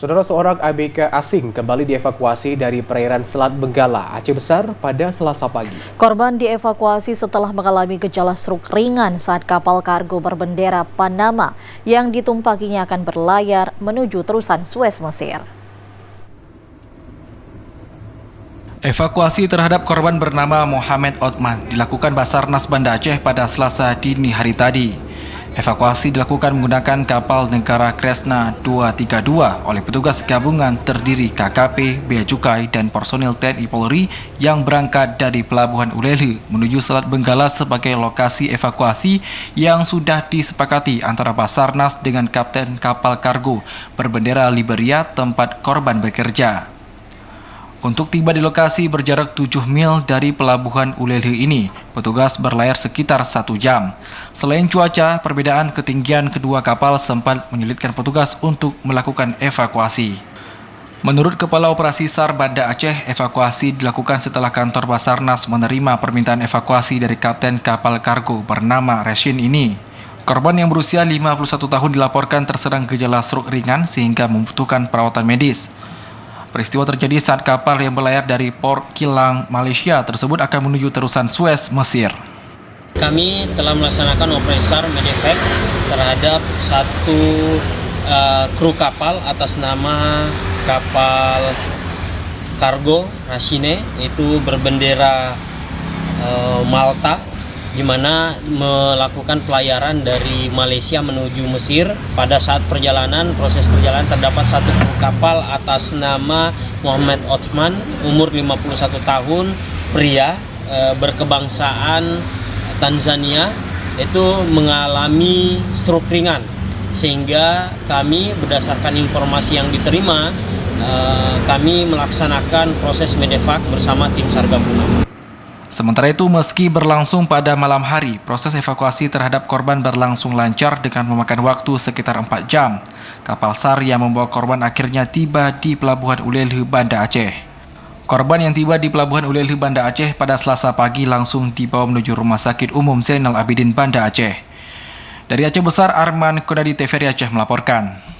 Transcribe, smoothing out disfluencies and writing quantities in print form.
Saudara, seorang ABK asing kembali dievakuasi dari perairan Selat Benggala, Aceh Besar pada Selasa pagi. Korban dievakuasi setelah mengalami gejala stroke ringan saat kapal kargo berbendera Panama yang ditumpakinya akan berlayar menuju terusan Suez, Mesir. Evakuasi terhadap korban bernama Mohamed Othman dilakukan Basarnas Banda Aceh pada Selasa dini hari tadi. Evakuasi dilakukan menggunakan kapal negara Kresna 232 oleh petugas gabungan terdiri KKP, Bea Cukai, dan personil TNI Polri yang berangkat dari Pelabuhan Ulele menuju Selat Benggala sebagai lokasi evakuasi yang sudah disepakati antara Basarnas dengan kapten kapal kargo berbendera Liberia tempat korban bekerja. Untuk tiba di lokasi berjarak 7 mil dari Pelabuhan Ulele ini, petugas berlayar sekitar 1 jam. Selain cuaca, perbedaan ketinggian kedua kapal sempat menyulitkan petugas untuk melakukan evakuasi. Menurut Kepala Operasi SAR Banda Aceh, evakuasi dilakukan setelah kantor Basarnas menerima permintaan evakuasi dari kapten kapal kargo bernama Reshin ini. Korban yang berusia 51 tahun dilaporkan terserang gejala stroke ringan sehingga membutuhkan perawatan medis. Peristiwa terjadi saat kapal yang berlayar dari Port Kilang, Malaysia tersebut akan menuju terusan Suez, Mesir. Kami telah melaksanakan operasi SAR medevac terhadap satu kru kapal atas nama kapal kargo Rashine, itu berbendera Malta, di mana melakukan pelayaran dari Malaysia menuju Mesir. Pada saat proses perjalanan terdapat satu kru kapal atas nama Mohamed Othman, umur 51 tahun, pria, berkebangsaan Tanzania, itu mengalami stroke ringan. Sehingga kami berdasarkan informasi yang diterima, kami melaksanakan proses medevac bersama tim SAR gabungan. Sementara itu, meski berlangsung pada malam hari, proses evakuasi terhadap korban berlangsung lancar dengan memakan waktu sekitar 4 jam. Kapal SAR yang membawa korban akhirnya tiba di Pelabuhan Ulele, Banda Aceh. Korban yang tiba di Pelabuhan Ulele, Banda Aceh pada Selasa pagi langsung dibawa menuju Rumah Sakit Umum Zainal Abidin, Banda Aceh. Dari Aceh Besar, Arman Kodadi, TVRI Aceh melaporkan.